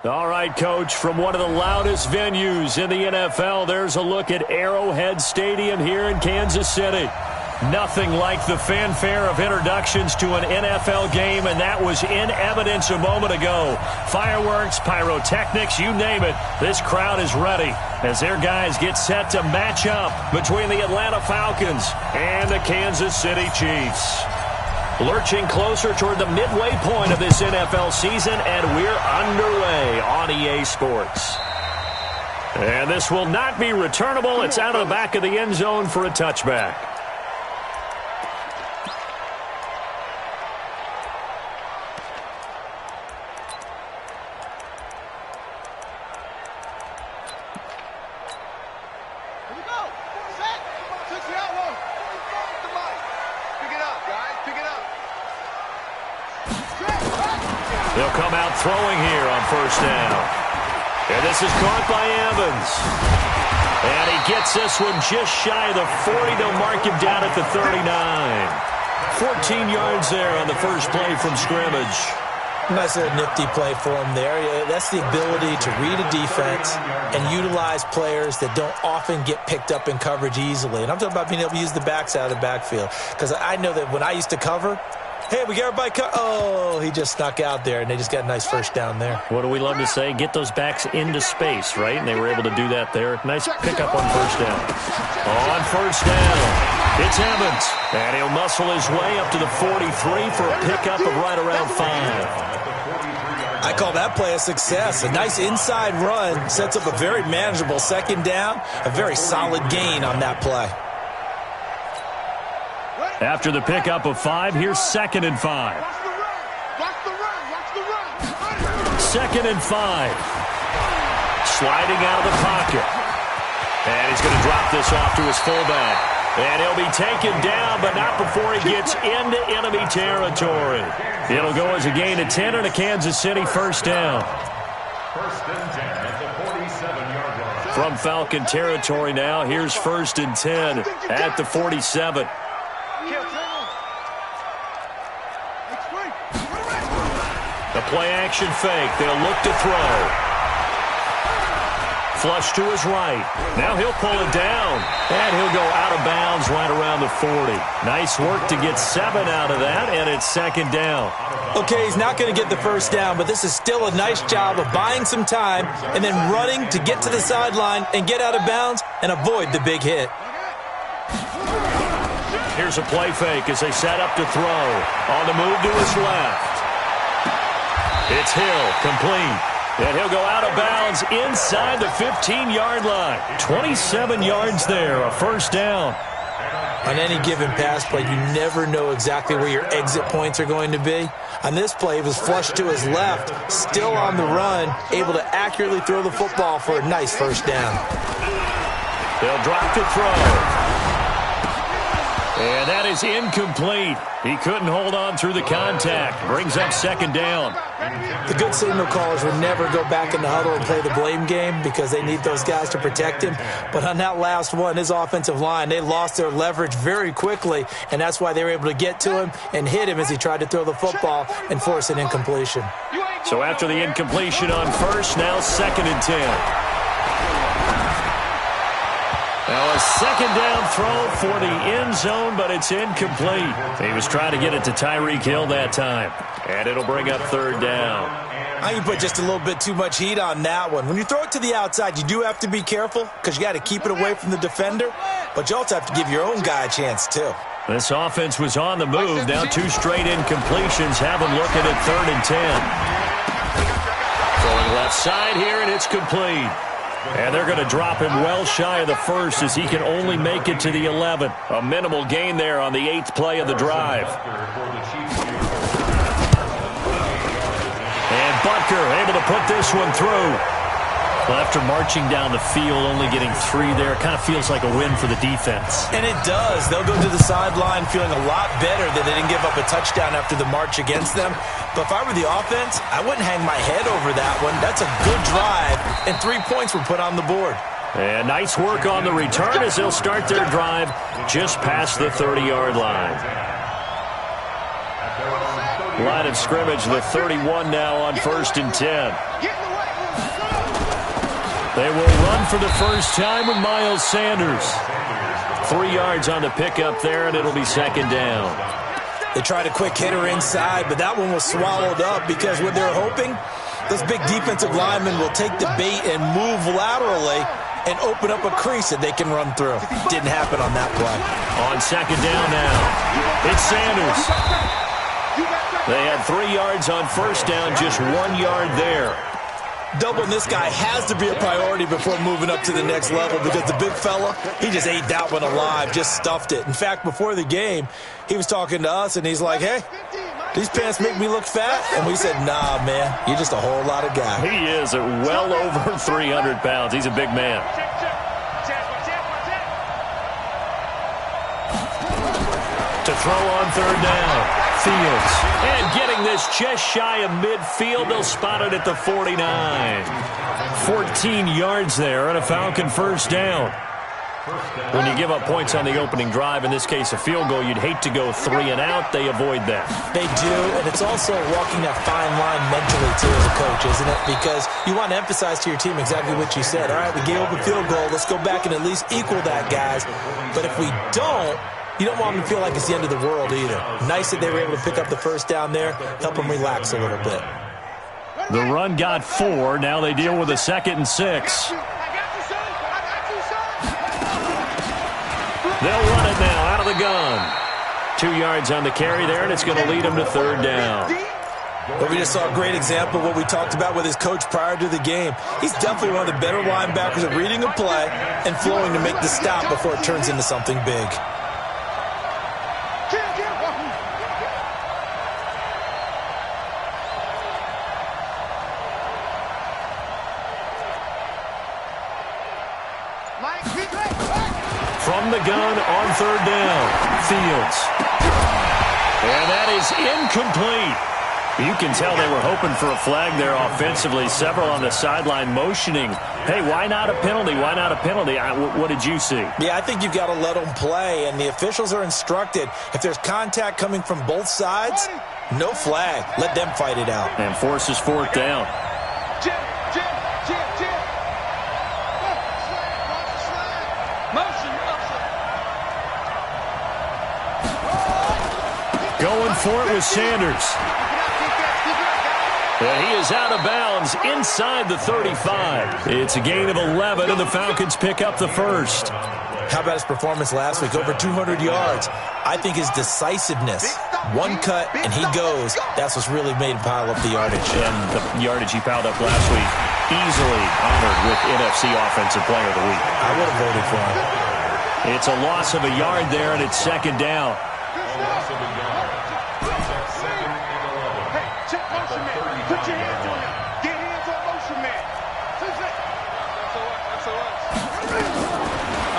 All right, Coach, from one of the loudest venues in the NFL, there's a look at Arrowhead Stadium here in Kansas City. Nothing like the fanfare of introductions to an NFL game, and that was in evidence a moment ago. Fireworks, pyrotechnics, you name it, this crowd is ready as their guys get set to match up between the Atlanta Falcons and the Kansas City Chiefs. Lurching closer toward the midway point of this NFL season, and we're underway on EA Sports. And this will not be returnable. It's out of the back of the end zone for a touchback. They'll come out throwing here on first down. And this is caught by Evans. And he gets this one just shy of the 40. They'll mark him down at the 39. 14 yards there on the first play from scrimmage. Nice little nifty play for him there. That's the ability to read a defense and utilize players that don't often get picked up in coverage easily. And I'm talking about being able to use the backs out of the backfield. Because I know that when I used to cover, hey, we got everybody oh, he just snuck out there, and they just got a nice first down there. What do we love to say? Get those backs into space, right? And they were able to do that there. Nice pickup on first down. On first down, it's Evans. And he'll muscle his way up to the 43 for a pickup of right around 5. I call that play a success. A nice inside run sets up a very manageable second down, a very solid gain on that play. After the pickup of 5, here's 2nd and 5. Second and 5. Sliding out of the pocket. And he's going to drop this off to his fullback. And he'll be taken down, but not before he gets into enemy territory. It'll go as a gain of 10 and a Kansas City first down. First and 10 at the 47-yard line. From Falcon territory now, here's 1st and 10 at the 47. The play-action fake. They'll look to throw. Flush to his right. Now he'll pull it down. And he'll go out of bounds right around the 40. Nice work to get 7 out of that, and it's 2nd down. Okay, he's not going to get the first down, but this is still a nice job of buying some time and then running to get to the sideline and get out of bounds and avoid the big hit. Here's a play fake as they set up to throw. On the move to his left. It's Hill, complete. And he'll go out of bounds inside the 15-yard line. 27 yards there, a first down. On any given pass play, you never know exactly where your exit points are going to be. On this play, he was flushed to his left, still on the run, able to accurately throw the football for a nice first down. They'll drop to throw. And that is incomplete. He couldn't hold on through the contact. Brings up 2nd down. The good signal callers would never go back in the huddle and play the blame game because they need those guys to protect him. But on that last one, his offensive line, they lost their leverage very quickly, and that's why they were able to get to him and hit him as he tried to throw the football and force an incompletion. So after the incompletion on first, now 2nd and 10. Now a 2nd down throw for the end zone, but it's incomplete. He was trying to get it to Tyreek Hill that time. And it'll bring up 3rd down. I think you put just a little bit too much heat on that one. When you throw it to the outside, you do have to be careful because you got to keep it away from the defender. But you also have to give your own guy a chance, too. This offense was on the move. Now 2 straight incompletions have him looking at 3rd and 10. Throwing left side here, and it's complete. And they're going to drop him well shy of the 1st as he can only make it to the 11th. A minimal gain there on the 8th play of the drive. And Butker able to put this one through. Well, after marching down the field, only getting 3 there, it kind of feels like a win for the defense. And it does. They'll go to the sideline feeling a lot better that they didn't give up a touchdown after the march against them. But if I were the offense, I wouldn't hang my head over that one. That's a good drive, and 3 points were put on the board. And nice work on the return as they'll start their drive just past the 30-yard line. Line of scrimmage, the 31 now on 1st and 10. They will run for the first time with Miles Sanders. 3 yards on the pickup there, and it'll be second down. They tried a quick hitter inside, but that one was swallowed up because what they're hoping, those big defensive linemen will take the bait and move laterally and open up a crease that they can run through. Didn't happen on that play. On second down now, it's Sanders. They had 3 yards on first down, just 1 yard there. Doubling this guy has to be a priority before moving up to the next level because the big fella, he just ate that one alive, just stuffed it. In fact, before the game, he was talking to us, and he's like, hey, these pants make me look fat? And we said, nah, man, you're just a whole lot of guy. He is at well over 300 pounds. He's a big man. To throw on third down. Fields. And getting this just shy of midfield. They'll spot it at the 49. 14 yards there and a Falcon first down. When you give up points on the opening drive, in this case a field goal, you'd hate to go 3 and out. They avoid that. They do, and it's also walking that fine line mentally, too, as a coach, isn't it? Because you want to emphasize to your team exactly what you said. All right, we gave up a field goal. Let's go back and at least equal that, guys. But if we don't, you don't want them to feel like it's the end of the world either. Nice that they were able to pick up the first down there, help them relax a little bit. The run got 4. Now they deal with a 2nd and 6. They'll run it now out of the gun. 2 yards on the carry there, and it's going to lead them to third down. But we just saw a great example of what we talked about with his coach prior to the game. He's definitely one of the better linebackers at reading a play and flowing to make the stop before it turns into something big. From the gun on third down, Fields. And that is incomplete. You can tell they were hoping for a flag there offensively. Several on the sideline motioning, hey, why not a penalty? Why not a penalty? What did you see? Yeah, I think you've got to let them play, and the officials are instructed. If there's contact coming from both sides, no flag. Let them fight it out. And forces fourth down. Going for it with Sanders. And he is out of bounds inside the 35. It's a gain of 11, and the Falcons pick up the first. How about his performance last week? Over 200 yards. I think his decisiveness, one cut, and he goes. That's what's really made him pile up the yardage. And the yardage he piled up last week, easily honored with NFC Offensive Player of the Week. I would have voted for him. It's a loss of a yard there, and it's second down.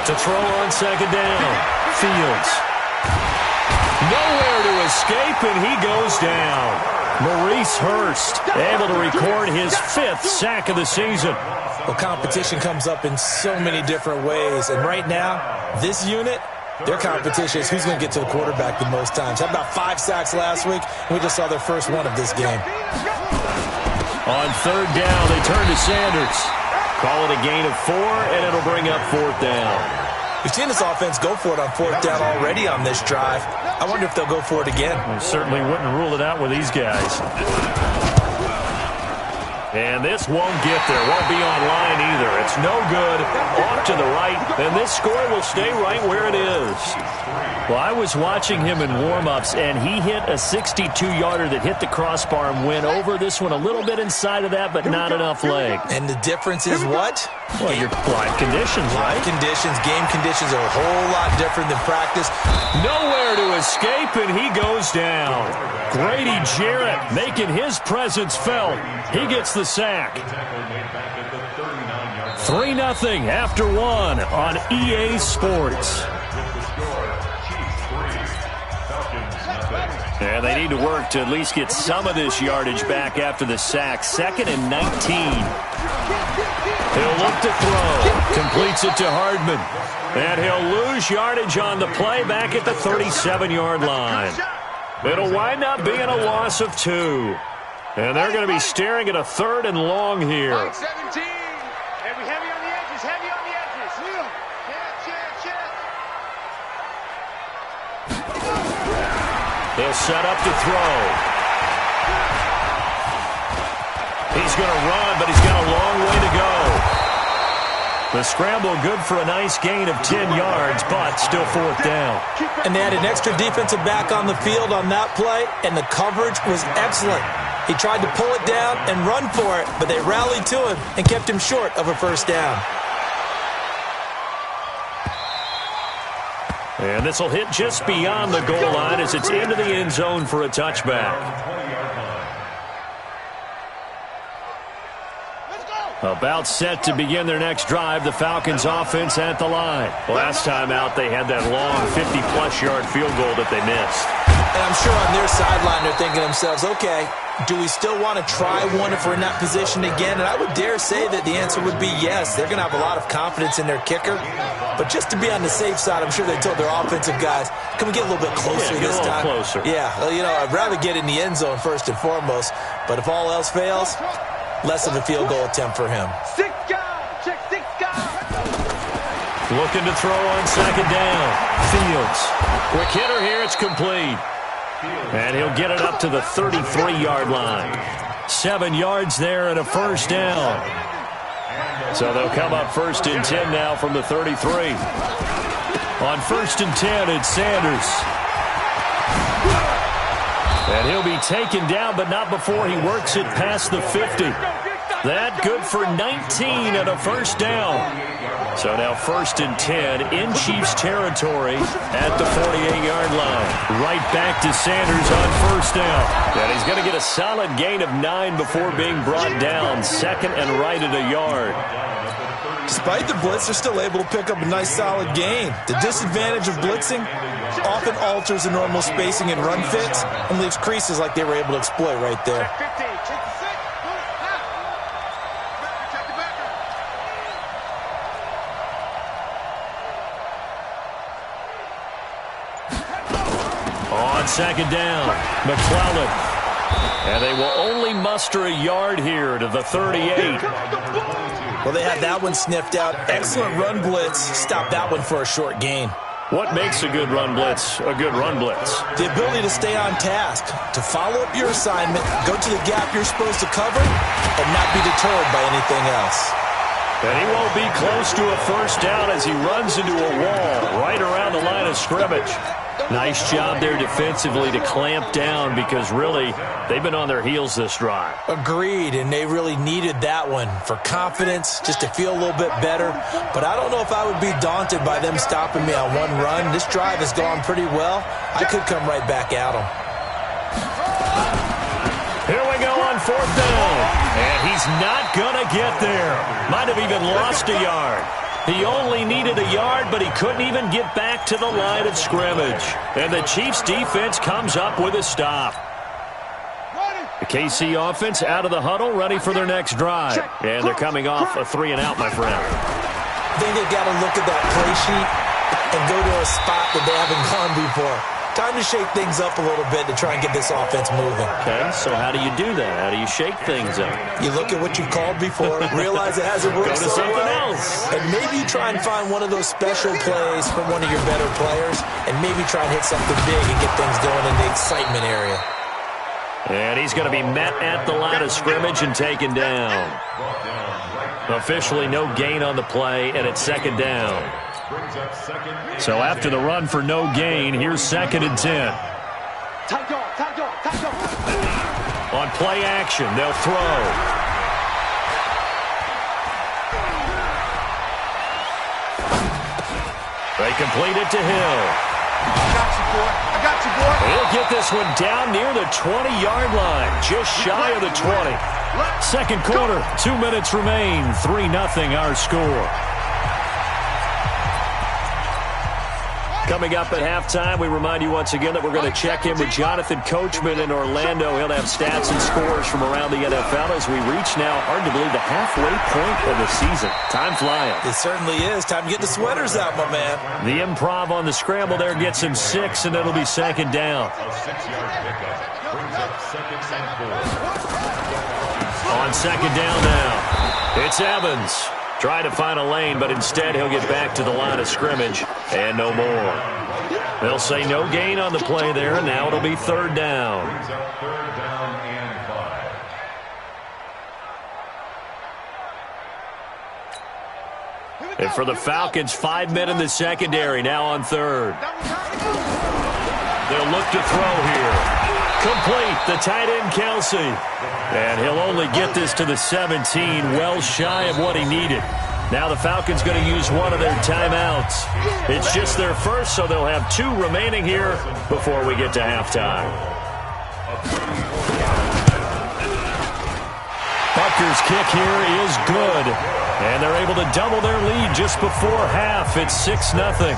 To throw on second down, Fields. Nowhere to escape, and he goes down. Maurice Hurst able to record his 5th sack of the season. Well, competition comes up in so many different ways, and right now, this unit, their competition is who's going to get to the quarterback the most times. Had about 5 sacks last week, and we just saw their first one of this game. On third down, they turn to Sanders. Call it a gain of 4, and it'll bring up fourth down. We've seen this offense go for it on fourth down already on this drive. I wonder if they'll go for it again. We certainly wouldn't rule it out with these guys. And this won't get there. Won't be online either. It's no good. Off to the right. And this score will stay right where it is. Well, I was watching him in warm-ups, and he hit a 62-yarder that hit the crossbar and went over. This one a little bit inside of that, but not enough leg. And the difference is what? Well, your live conditions, right? Live conditions, game conditions are a whole lot different than practice. Nowhere to escape, and he goes down. Grady Jarrett making his presence felt. He gets the sack. 3-0 after 1 on EA Sports. And they need to work to at least get some of this yardage back after the sack. 2nd and 19. He'll look to throw. Completes it to Hardman. And he'll lose yardage on the play back at the 37-yard line. It'll wind up being a loss of 2. And they're going to be staring at a 3rd and long here. 17. And we have He'll set up to throw. He's going to run, but he's got a long way to go. The scramble good for a nice gain of 10 yards, but still fourth down. And they had an extra defensive back on the field on that play, and the coverage was excellent. He tried to pull it down and run for it, but they rallied to him and kept him short of a first down. And this will hit just beyond the goal line as it's into the end zone for a touchback. About set to begin their next drive, the Falcons offense at the line. Last time out, they had that long 50-plus yard field goal that they missed. And I'm sure on their sideline they're thinking to themselves, okay, do we still want to try one if we're in that position again? And I would dare say that the answer would be yes. They're going to have a lot of confidence in their kicker. But just to be on the safe side, I'm sure they told their offensive guys, can we get a little bit closer this time? Closer. Yeah, well, you know, I'd rather get in the end zone first and foremost. But if all else fails, less of a field goal attempt for him. Looking to throw on second down. Fields. Quick hitter here. It's complete. And he'll get it up to the 33-yard line. 7 yards there and a first down. So they'll come up first and 10 now from the 33. On first and 10, it's Sanders. And he'll be taken down, but not before he works it past the 50. That good for 19 and a first down. So now first and 10 in Chiefs territory at the 48-yard line. Right back to Sanders on first down. And he's going to get a solid gain of 9 before being brought down. Second and right at a yard. Despite the blitz, they're still able to pick up a nice solid gain. The disadvantage of blitzing often alters the normal spacing and run fits and leaves creases like they were able to exploit right there. On second down, McClellan. And they will only muster a yard here to the 38. Well, they had that one sniffed out. Excellent run blitz. Stop that one for a short gain. What makes a good run blitz a good run blitz? The ability to stay on task, to follow up your assignment, go to the gap you're supposed to cover, and not be deterred by anything else. And he won't be close to a first down as he runs into a wall right around the line of scrimmage. Nice job there defensively to clamp down because really they've been on their heels this drive. Agreed, and they really needed that one for confidence, just to feel a little bit better. But I don't know if I would be daunted by them stopping me on one run. This drive has gone pretty well. I could come right back at them. Here we go on fourth down. And he's not going to get there. Might have even lost a yard. He only needed a yard, but he couldn't even get back to the line of scrimmage. And the Chiefs defense comes up with a stop. The KC offense out of the huddle, ready for their next drive. And they're coming off a 3-and-out, my friend. I think they've got to look at that play sheet and go to a spot that they haven't gone before. Time to shake things up a little bit to try and get this offense moving. Okay, so how do you do that? How do you shake things up? You look at what you've called before, realize it hasn't worked Go to something well, else. and maybe you try and find one of those special plays from one of your better players, and maybe try and hit something big and get things going in the excitement area. And he's going to be met at the line of scrimmage and taken down. Officially no gain on the play, and it's second down. So after the run for no gain, here's second and 10. On play action, they'll throw. They complete it to Hill. I got you, boy. I got you, boy. He'll get this one down near the 20-yard line, just shy of the 20. Second quarter, 2 minutes remain, 3-0 our score. Coming up at halftime, we remind you once again that we're going to check in with Jonathan Coachman in Orlando. He'll have stats and scores from around the NFL as we reach now, hard to believe, the halfway point of the season. Time flying. It certainly is. Time to get the sweaters out, my man. The improv on the scramble there gets him 6, and it'll be second down. On second down now, it's Evans. Trying to find a lane, but instead he'll get back to the line of scrimmage, and no more. They'll say no gain on the play there, and now it'll be third down. Brings up third down and 5. And for the Falcons, 5 men in the secondary, now on third. They'll look to throw here. Complete, the tight end, Kelsey. And he'll only get this to the 17, well shy of what he needed. Now the Falcons going to use one of their timeouts. It's just their first, so they'll have 2 remaining here before we get to halftime. Butker's kick here is good. And they're able to double their lead just before half. It's 6-0.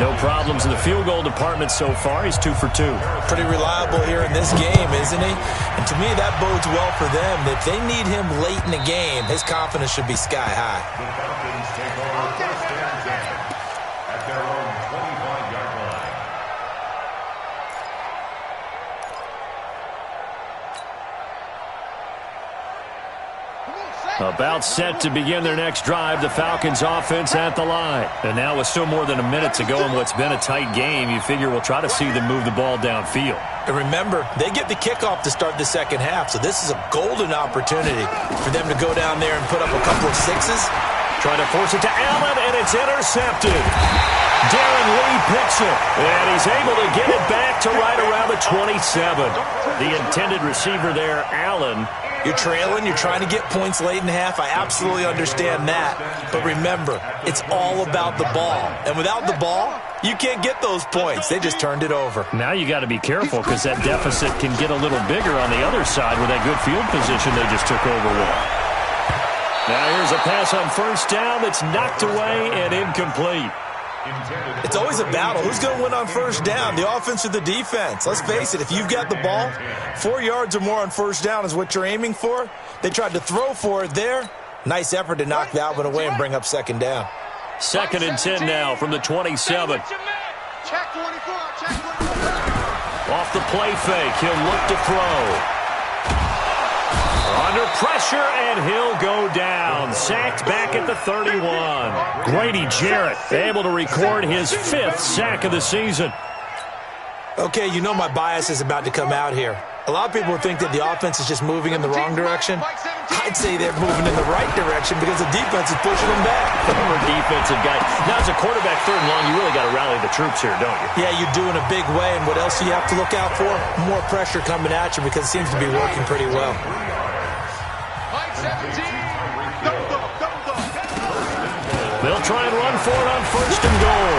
No problems in the field goal department so far. He's 2 for 2. Pretty reliable here in this game, isn't he? And to me, that bodes well for them. If they need him late in the game, his confidence should be sky high. The Falcons take over first and 10 at their own 25-yard line. About set to begin their next drive, the Falcons offense at the line. And now with still more than a minute to go in what's been a tight game, you figure we'll try to see them move the ball downfield. And remember, they get the kickoff to start the second half, so this is a golden opportunity for them to go down there and put up a couple of sixes. Trying to force it to Allen, and it's intercepted. Darren Lee picks it, and he's able to get it back to right around the 27. The intended receiver there, Allen. You're trailing, you're trying to get points late in half. I absolutely understand that. But remember, it's all about the ball. And without the ball, you can't get those points. They just turned it over. Now you got to be careful because that deficit can get a little bigger on the other side with that good field position they just took over with. Now here's a pass on first down that's knocked away and incomplete. It's always a battle. Who's going to win on first down, the offense or the defense? Let's face it, if you've got the ball, 4 yards or more on first down is what you're aiming for. They tried to throw for it there. Nice effort to knock that one away and bring up second down. 2nd and 10 now from the 27. Check 24. Check 24. Off the play fake, he'll look to throw. Under pressure, and he'll go down. Sacked back at the 31. Grady Jarrett able to record his 5th sack of the season. Okay, you know my bias is about to come out here. A lot of people think that the offense is just moving in the wrong direction. I'd say they're moving in the right direction because the defense is pushing them back. Former defensive guy. Now, as a quarterback, 3rd and long, you really got to rally the troops here, don't you? Yeah, you do in a big way. And what else do you have to look out for? More pressure coming at you because it seems to be working pretty well. They'll try and run for it on 1st and goal.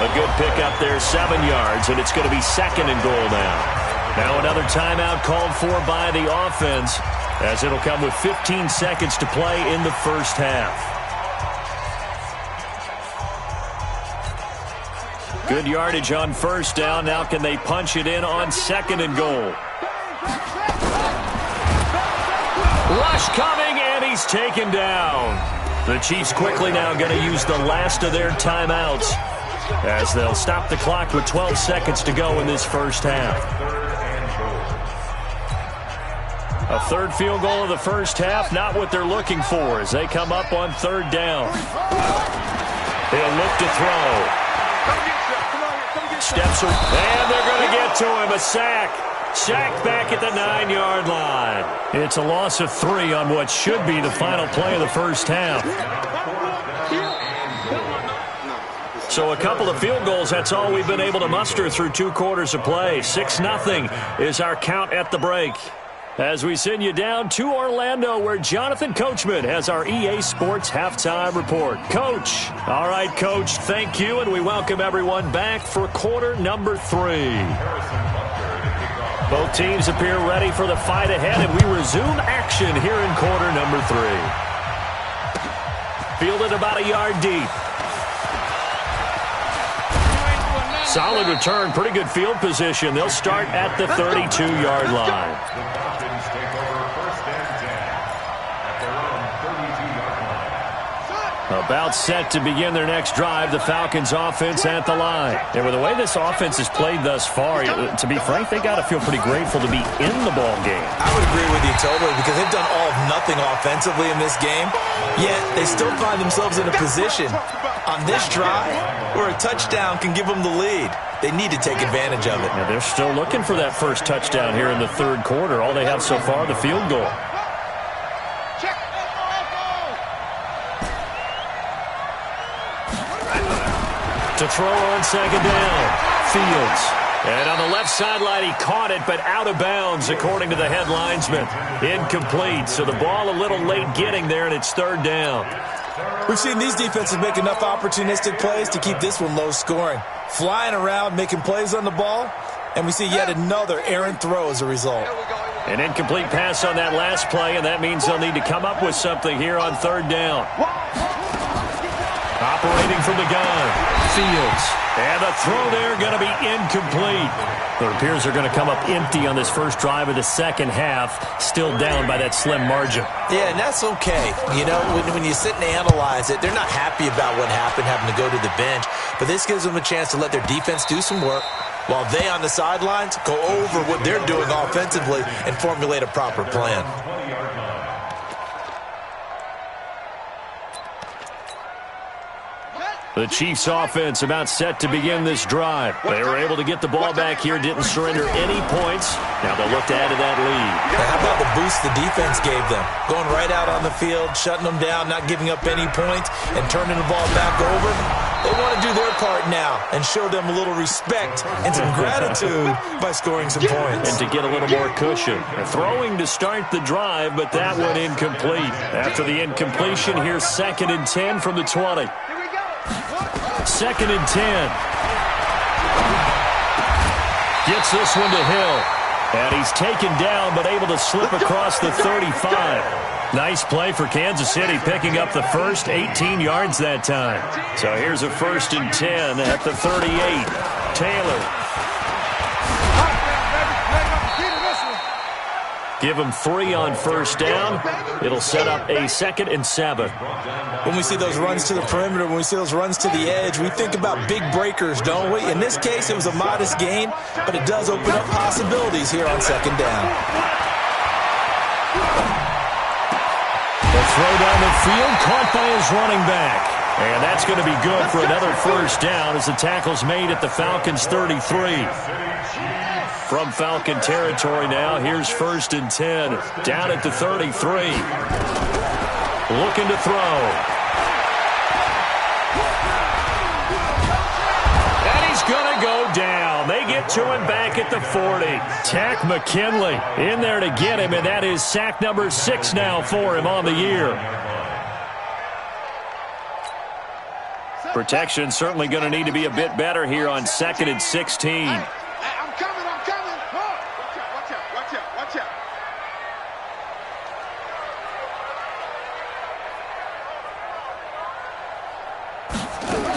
A good pickup there, 7 yards, and it's going to be 2nd and goal now. Now another timeout called for by the offense, as it'll come with 15 seconds to play in the first half. Good yardage on first down. Now can they punch it in on 2nd and goal? Rush coming, and he's taken down. The Chiefs quickly now going to use the last of their timeouts as they'll stop the clock with 12 seconds to go in this first half. A 3rd field goal of the first half, not what they're looking for as they come up on 3rd down. They'll look to throw. Steps away, and they're going to get to him, a sack. Sacked back at the 9-yard line. It's a loss of 3 on what should be the final play of the first half. So a couple of field goals, that's all we've been able to muster through 2 quarters of play. 6-0 is our count at the break. As we send you down to Orlando, where Jonathan Coachman has our EA Sports Halftime Report. Coach. All right, Coach, thank you, and we welcome everyone back for quarter number 3. Both teams appear ready for the fight ahead, and we resume action here in quarter number 3. Fielded about a yard deep. Solid return, pretty good field position. They'll start at the 32-yard line. The Falcons take over 1st and 10 at their own 32-yard line. About set to begin their next drive, the Falcons offense at the line. And with the way this offense has played thus far, to be frank, they got to feel pretty grateful to be in the ball game. I would agree with you totally, because they've done all of nothing offensively in this game, yet they still find themselves in a position on this drive where a touchdown can give them the lead. They need to take advantage of it. Now they're still looking for that first touchdown here in the third quarter. All they have so far, the field goal. To throw on second down, Fields. And on the left sideline, he caught it, but out of bounds, according to the head linesman. Incomplete, so the ball a little late getting there, and it's third down. We've seen these defenses make enough opportunistic plays to keep this one low scoring. Flying around, making plays on the ball, and we see yet another errant throw as a result. An incomplete pass on that last play, and that means they'll need to come up with something here on third down. Operating from the gun, Fields. And the throw there going to be incomplete. It appears they're going to come up empty on this first drive of the second half, still down by that slim margin. Yeah, and that's okay. You know, when you sit and analyze it, they're not happy about what happened, having to go to the bench. But this gives them a chance to let their defense do some work, while they on the sidelines go over what they're doing offensively and formulate a proper plan. The Chiefs offense about set to begin this drive. They were able to get the ball back here, didn't surrender any points. Now they'll look to add to that lead. How about the boost the defense gave them? Going right out on the field, shutting them down, not giving up any points, and turning the ball back over. They want to do their part now and show them a little respect and some gratitude by scoring some points. And to get a little more cushion. Throwing to start the drive, but that one incomplete. After the incompletion, here's 2nd and 10 from the 20. 2nd and 10. Gets this one to Hill. And he's taken down, but able to slip across the 35. Nice play for Kansas City, picking up the first, 18 yards that time. So here's a 1st and 10 at the 38. Taylor. Give him 3 on first down. It'll set up a 2nd and 7. When we see those runs to the perimeter, when we see those runs to the edge, we think about big breakers, don't we? In this case, it was a modest gain, but it does open up possibilities here on 2nd down. The throw down the field, caught by his running back. And that's going to be good for another first down as the tackle's made at the Falcons' 33. From Falcon territory now, here's 1st and 10, down at the 33. Looking to throw. And he's going to go down. They get to him back at the 40. Tack McKinley in there to get him, and that is sack number 6 now for him on the year. Protection certainly going to need to be a bit better here on 2nd and 16.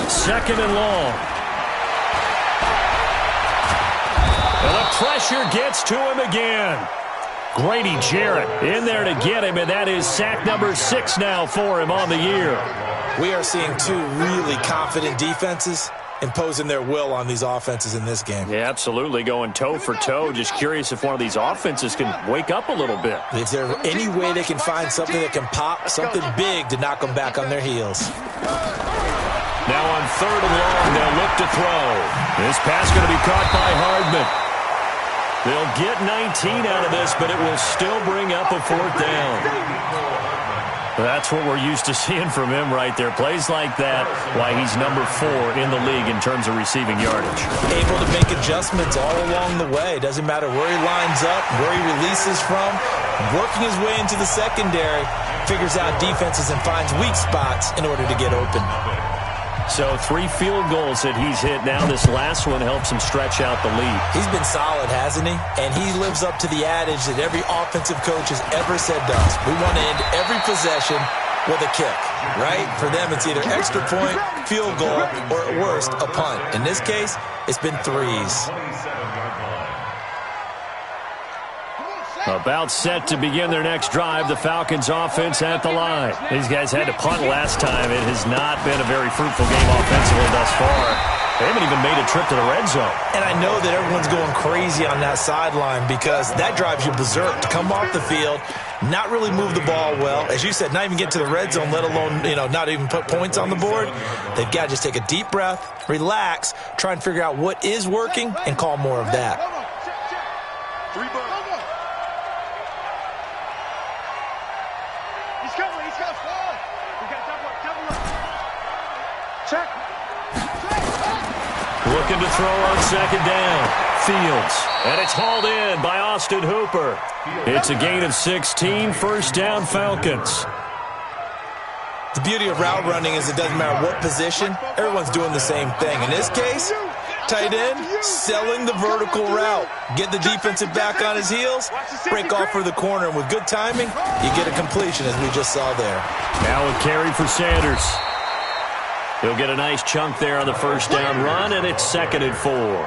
Second and long. And the pressure gets to him again. Grady Jarrett in there to get him, and that is sack number 6 now for him on the year. We are seeing 2 really confident defenses imposing their will on these offenses in this game. Yeah, absolutely, going toe for toe. Just curious if one of these offenses can wake up a little bit. Is there any way they can find something that can pop, something big to knock them back on their heels? Now on 3rd and long, they'll look to throw. This pass going to be caught by Hardman. They'll get 19 out of this, but it will still bring up a 4th down. That's what we're used to seeing from him right there. Plays like that, why he's number 4 in the league in terms of receiving yardage. Able to make adjustments all along the way. Doesn't matter where he lines up, where he releases from. Working his way into the secondary, figures out defenses and finds weak spots in order to get open. So 3 field goals that he's hit now. This last one helps him stretch out the lead. He's been solid, hasn't he? And he lives up to the adage that every offensive coach has ever said to us. We want to end every possession with a kick, right? For them, it's either extra point, field goal, or at worst, a punt. In this case, it's been 3s. About set to begin their next drive, the Falcons offense at the line. These guys had to punt last time. It has not been a very fruitful game offensively thus far. They haven't even made a trip to the red zone. And I know that everyone's going crazy on that sideline because that drives you berserk to come off the field, not really move the ball well. As you said, not even get to the red zone, let alone, not even put points on the board. They've got to just take a deep breath, relax, try and figure out what is working, and call more of that. He's coming. Check. Looking to throw on second down. Fields. And it's hauled in by Austin Hooper. It's a gain of 16, first down Falcons. The beauty of route running is it doesn't matter what position, everyone's doing the same thing. In this case, tight end, selling the vertical route. Get the defensive back on his heels, break off for the corner, and with good timing, you get a completion as we just saw there. Now a carry for Sanders. He'll get a nice chunk there on the first down run, and it's 2nd and 4.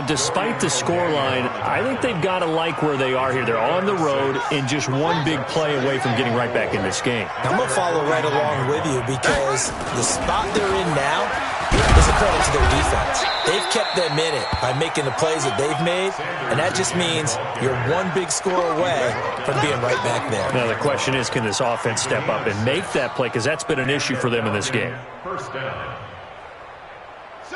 Despite the scoreline, I think they've got to like where they are here. They're on the road and just one big play away from getting right back in this game. I'm going to follow right along with you because the spot they're in now is a credit to their defense. They've kept them in it by making the plays that they've made, and that just means you're one big score away from being right back there. Now the question is, can this offense step up and make that play? Because that's been an issue for them in this game.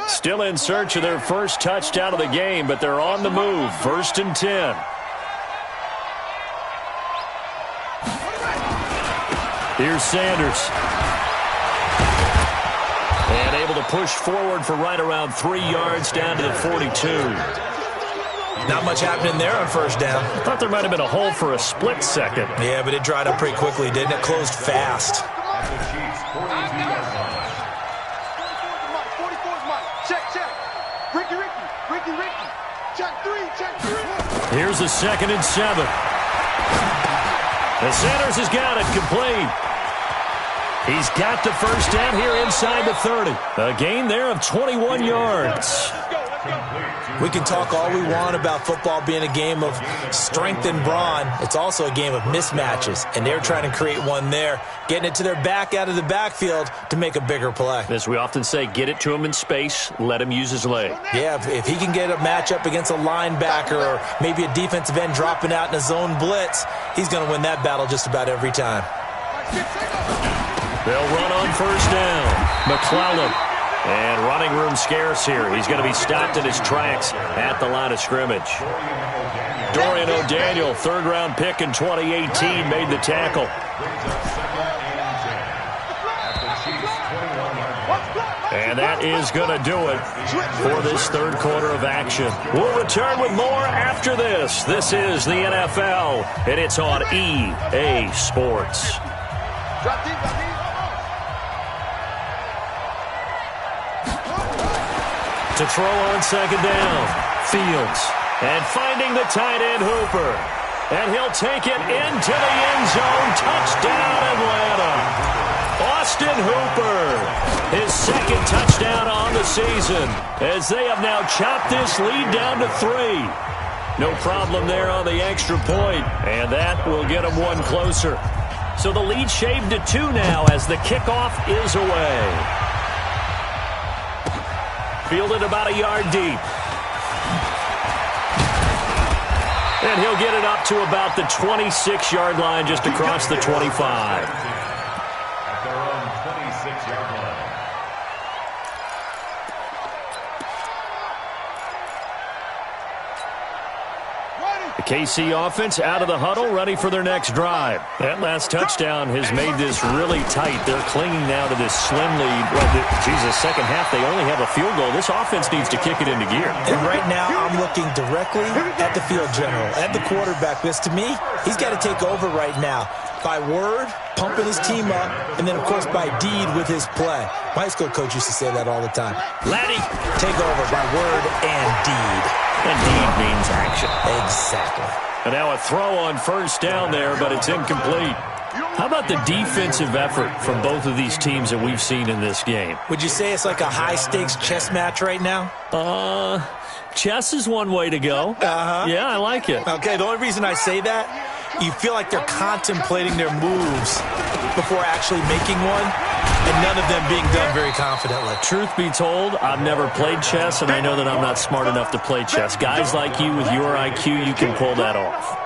Still in search of their first touchdown of the game, but they're on the move. 1st and 10. Here's Sanders. And able to push forward for right around 3 yards down to the 42. Not much happening there on first down. I thought there might have been a hole for a split second. Yeah, but it dried up pretty quickly, didn't it? Closed fast. Here's a 2nd and 7. And Sanders has got it complete. He's got the first down here inside the 30. A gain there of 21 yards. We can talk all we want about football being a game of strength and brawn. It's also a game of mismatches, and they're trying to create one there, getting it to their back out of the backfield to make a bigger play. As we often say, get it to him in space, let him use his leg. Yeah, if he can get a matchup against a linebacker or maybe a defensive end dropping out in a zone blitz, he's going to win that battle just about every time. They'll run on first down. McClellan. And running room scarce here. He's going to be stopped in his tracks at the line of scrimmage. Dorian O'Daniel, 3rd-round pick in 2018, made the tackle. And that is going to do it for this 3rd quarter of action. We'll return with more after this. This is the NFL, and it's on EA Sports. To throw on second down, Fields. And finding the tight end, Hooper. And he'll take it into the end zone. Touchdown, Atlanta. Austin Hooper, his 2nd touchdown on the season, as they have now chopped this lead down to 3. No problem there on the extra point, and that will get them one closer. So the lead shaved to 2 now as the kickoff is away. Fielded about a yard deep. And he'll get it up to about the 26-yard line, just across the 25. At their own 26-yard line. The KC offense out of the huddle, ready for their next drive. That last touchdown has made this really tight. They're clinging now to this slim lead. Well, second half, they only have a field goal. This offense needs to kick it into gear. And right now, I'm looking directly at the field general, at the quarterback. Because to me, he's got to take over right now. By word, pumping his team up, and then, of course, by deed with his play. My high school coach used to say that all the time. Laddie, take over by word and deed. And deed means action. Exactly. And now a throw on first down there, but it's incomplete. How about the defensive effort from both of these teams that we've seen in this game? Would you say it's like a high-stakes chess match right now? Chess is one way to go. Uh-huh. Yeah, I like it. Okay, the only reason I say that you feel like they're contemplating their moves before actually making one, and none of them being done very confidently. Truth be told, I've never played chess, and I know that I'm not smart enough to play chess. Guys like you with your IQ, you can pull that off.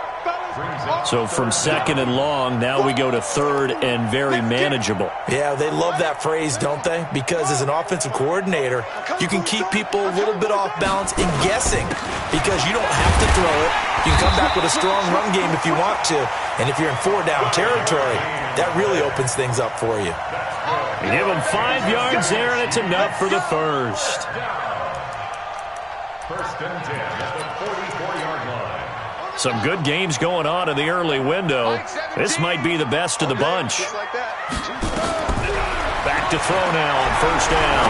So from second and long, now we go to third and very manageable. Yeah, they love that phrase, don't they? Because as an offensive coordinator, you can keep people a little bit off balance and guessing because you don't have to throw it. You can come back with a strong run game if you want to. And if you're in 4-down territory, that really opens things up for you. Give him 5 yards there, and it's enough for the first. First and 10 at the 44-yard line. Some good games going on in the early window. This might be the best of the bunch. Back to throw now on first down.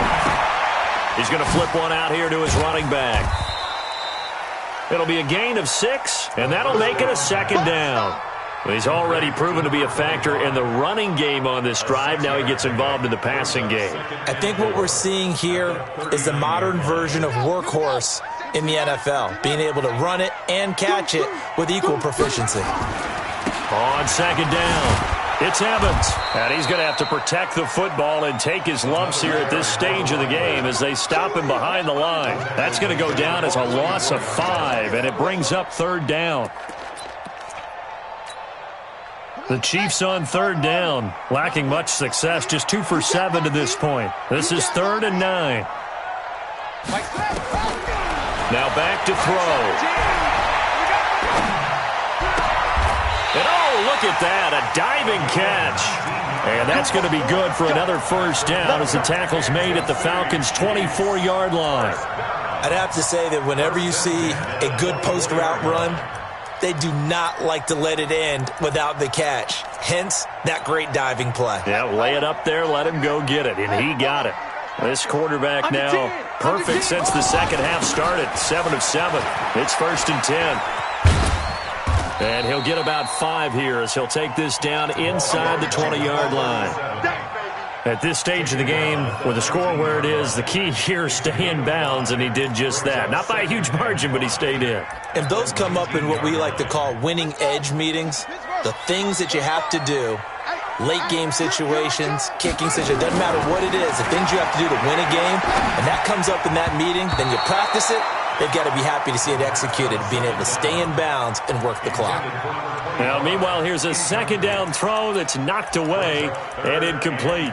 He's going to flip one out here to his running back. It'll be a gain of 6, and that'll make it a second down. He's already proven to be a factor in the running game on this drive. Now he gets involved in the passing game. I think what we're seeing here is the modern version of workhorse in the NFL, being able to run it and catch it with equal proficiency. On second down, it's Evans. And he's going to have to protect the football and take his lumps here at this stage of the game as they stop him behind the line. That's going to go down as a loss of 5, and it brings up third down. The Chiefs on third down, lacking much success, just 2 for 7 to this point. This is 3rd and 9. Now back to throw. And oh, look at that, a diving catch. And that's going to be good for another first down as the tackle's made at the Falcons' 24-yard line. I'd have to say that whenever you see a good post-route run, they do not like to let it end without the catch. Hence, that great diving play. Yeah, lay it up there, let him go get it, and he got it. This quarterback now perfect since the second half started, 7 of 7. It's 1st and 10. And he'll get about 5 here as he'll take this down inside the 20-yard line. At this stage of the game, with the score where it is, the key here is stay in bounds, and he did just that. Not by a huge margin, but he stayed in. And those come up in what we like to call winning edge meetings. The things that you have to do, late game situations, kicking situations, doesn't matter what it is, the things you have to do to win a game, and that comes up in that meeting, then you practice it, they've got to be happy to see it executed, being able to stay in bounds and work the clock. Now, meanwhile, here's a second down throw that's knocked away and incomplete.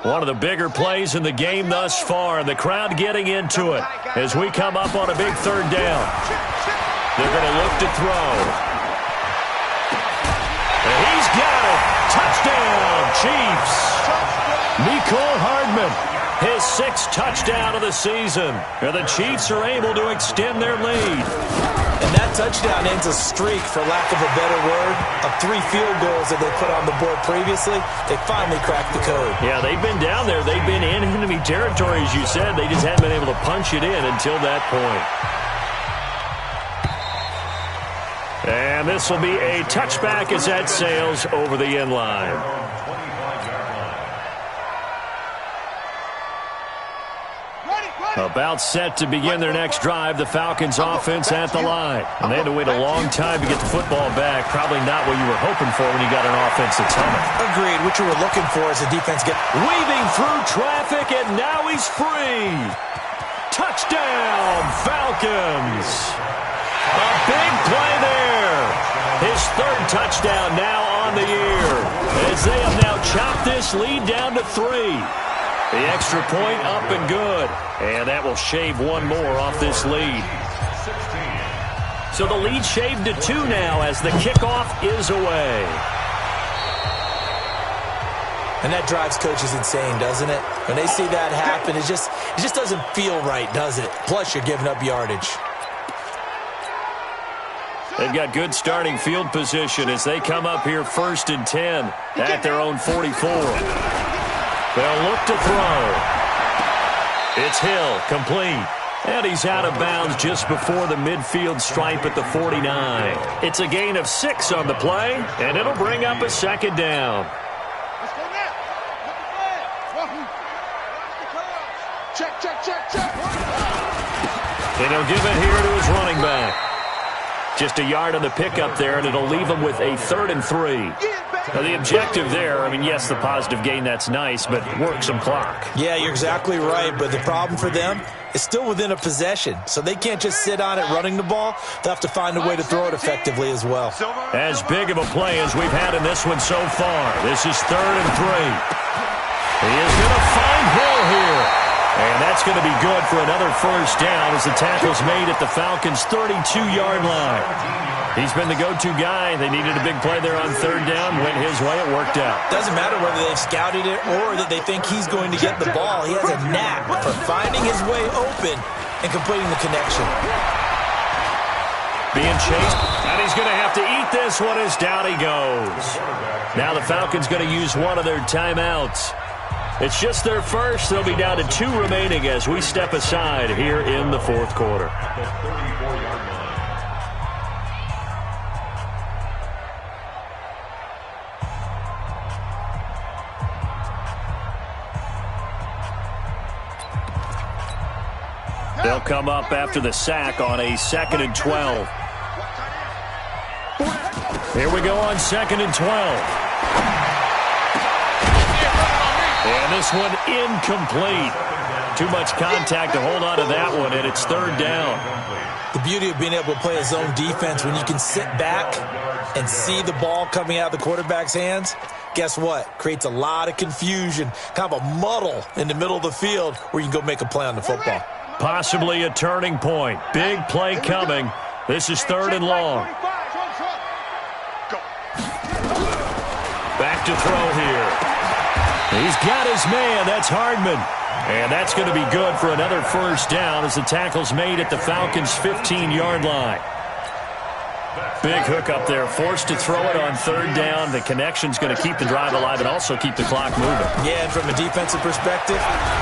One of the bigger plays in the game thus far, and the crowd getting into it as we come up on a big third down. They're going to look to throw. And he's got it. Touchdown, Chiefs. Mecole Hardman, his 6th touchdown of the season. And the Chiefs are able to extend their lead. And that touchdown ends a streak, for lack of a better word, of 3 field goals that they put on the board previously. They finally cracked the code. Yeah, they've been down there. They've been in enemy territory, as you said. They just haven't been able to punch it in until that point. And this will be a touchback as that sails over the end line. About set to begin their next drive, the Falcons offense at the line. And they had to wait a long time to get the football back. Probably not what you were hoping for when you got an offense that's humming. Agreed. What you were looking for is the defense get weaving through traffic, and now he's free. Touchdown, Falcons. A big play there. His 3rd touchdown now on the year, as they have now chopped this lead down to 3. The extra point up and good. And that will shave 1 more off this lead. So the lead shaved to 2 now as the kickoff is away. And that drives coaches insane, doesn't it? When they see that happen, it just doesn't feel right, does it? Plus, you're giving up yardage. They've got good starting field position as they come up here 1st and 10 at their own 44. They'll look to throw. It's Hill, complete. And he's out of bounds just before the midfield stripe at the 49. It's a gain of 6 on the play, and it'll bring up a second down. Check. And he'll give it here to his running back. Just a yard on the pickup there, and it'll leave him with a 3rd and 3. Now, the objective there, I mean, yes, the positive gain, that's nice, but work some clock. Yeah, you're exactly right, but the problem for them is still within a possession, so they can't just sit on it running the ball. They'll have to find a way to throw it effectively as well. As big of a play as we've had in this one so far. This is 3rd and 3. He is going to find Hill here. And that's going to be good for another first down as the tackle's made at the Falcons' 32-yard line. He's been the go-to guy. They needed a big play there on 3rd down. Went his way. It worked out. Doesn't matter whether they've scouted it or that they think he's going to get the ball. He has a knack for finding his way open and completing the connection. Being chased, and he's going to have to eat this one as down he goes. Now the Falcons going to use one of their timeouts. It's just their first. They'll be down to 2 remaining as we step aside here in the 4th quarter. They'll come up after the sack on a 2nd and 12. Here we go on 2nd and 12. And this one incomplete. Too much contact to hold on to that one, and it's 3rd down. The beauty of being able to play a zone defense when you can sit back and see the ball coming out of the quarterback's hands, guess what? Creates a lot of confusion, kind of a muddle in the middle of the field where you can go make a play on the football. Possibly a turning point. Big play coming. This is 3rd and long. Back to throw here. He's got his man. That's Hardman. And that's going to be good for another first down as the tackle's made at the Falcons' 15-yard line. Big hook up there. Forced to throw it on 3rd down. The connection's going to keep the drive alive and also keep the clock moving. Yeah, and from a defensive perspective,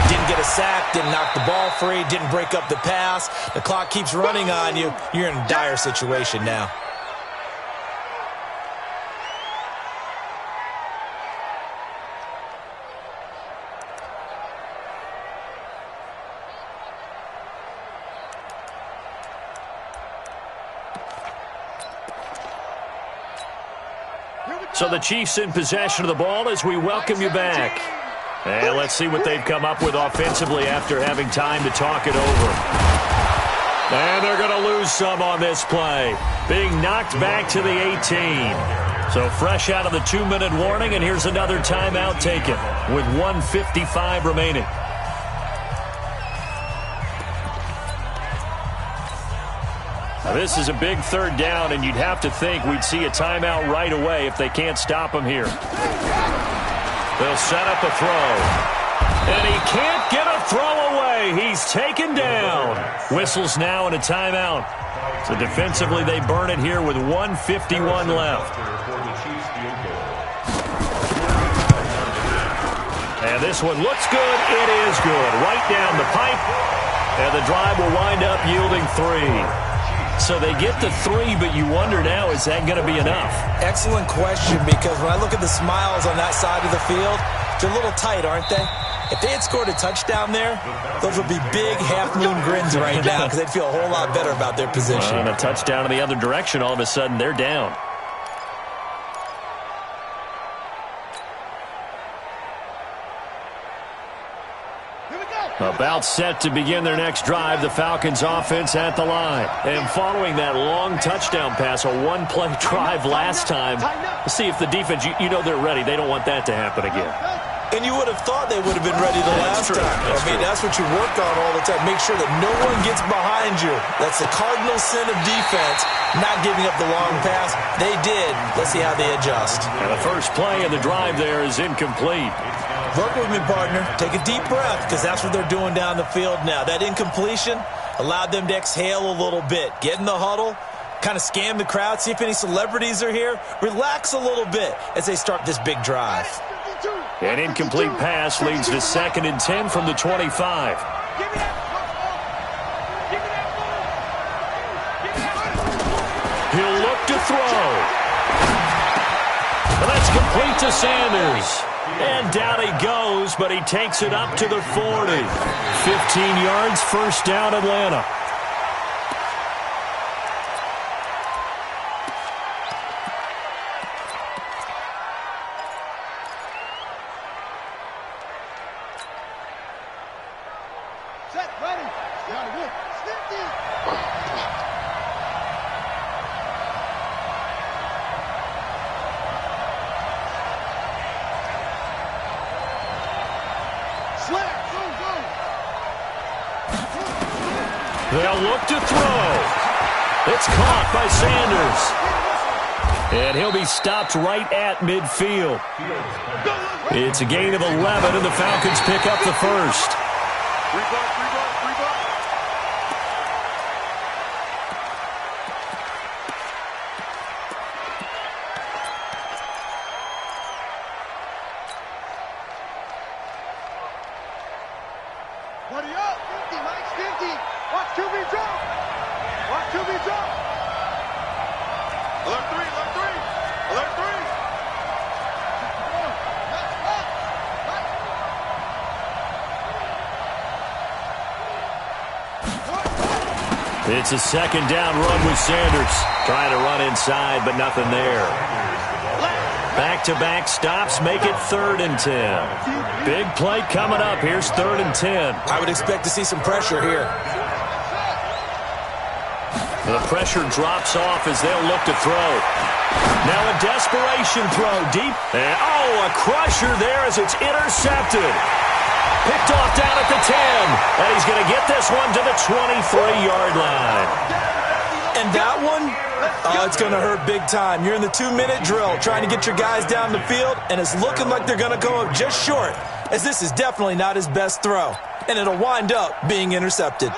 didn't get a sack, didn't knock the ball free, didn't break up the pass. The clock keeps running on you. You're in a dire situation now. So the Chiefs in possession of the ball as we welcome you back. And let's see what they've come up with offensively after having time to talk it over. And they're going to lose some on this play. Being knocked back to the 18. So fresh out of the 2-minute warning, and here's another timeout taken with 1:55 remaining. Now, this is a big 3rd down, and you'd have to think we'd see a timeout right away if they can't stop him here. They'll set up a throw. And he can't get a throw away. He's taken down. Whistles now and a timeout. So defensively, they burn it here with 1:51 left. And this one looks good. It is good. Right down the pipe. And the drive will wind up yielding 3. So they get the 3, but you wonder now, is that going to be enough? Excellent question, because when I look at the smiles on that side of the field, they're a little tight, aren't they? If they had scored a touchdown there, those would be big half-moon grins right now because they'd feel a whole lot better about their position. And a touchdown in the other direction, all of a sudden they're down. About set to begin their next drive, the Falcons offense at the line. And following that long touchdown pass, a one-play drive last time, let's see if the defense, you know they're ready. They don't want that to happen again. And you would have thought they would have been ready the last time. That's what you work on all the time. Make sure that no one gets behind you. That's the cardinal sin of defense, not giving up the long pass. They did. Let's see how they adjust. And the first play of the drive there is incomplete. Work with me, partner. Take a deep breath, because that's what they're doing down the field now. That incompletion allowed them to exhale a little bit. Get in the huddle, kind of scan the crowd, see if any celebrities are here. Relax a little bit as they start this big drive. An incomplete pass leads to 2nd and 10 from the 25. He'll look to throw. Well, that's complete to Sanders. And down he goes, but he takes it up to the 40. 15 yards, first down Atlanta. They'll look to throw. It's caught by Sanders. And he'll be stopped right at midfield. It's a gain of 11, and the Falcons pick up the first. Buddy up. 50, Mike, 50. Watch QB drop. Watch QB drop. Alert 3, alert 3. Alert 3. It's a second down run with Sanders. Trying to run inside, but nothing there. Back-to-back stops make it 3rd and 10. Big play coming up. Here's 3rd and 10. I would expect to see some pressure here. The pressure drops off as they'll look to throw. Now a desperation throw deep. And, a crusher there as it's intercepted. Picked off down at the 10. And he's going to get this one to the 23-yard line. And that one, it's going to hurt big time. You're in the 2-minute drill trying to get your guys down the field, and it's looking like they're going to go up just short, as this is definitely not his best throw. And it'll wind up being intercepted.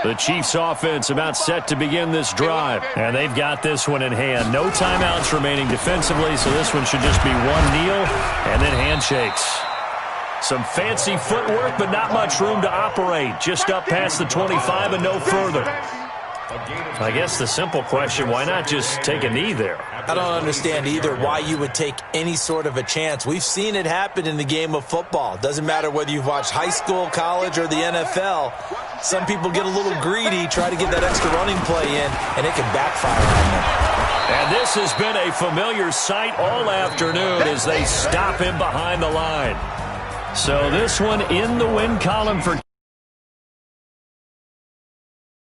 The Chiefs offense about set to begin this drive. And they've got this one in hand. No timeouts remaining defensively, so this one should just be one kneel and then handshakes. Some fancy footwork, but not much room to operate. Just up past the 25 and no further. I guess the simple question, why not just take a knee there? I don't understand either why you would take any sort of a chance. We've seen it happen in the game of football. Doesn't matter whether you've watched high school, college, or the NFL. Some people get a little greedy, try to get that extra running play in, and it can backfire on them. And this has been a familiar sight all afternoon as they stop him behind the line. So this one in the win column for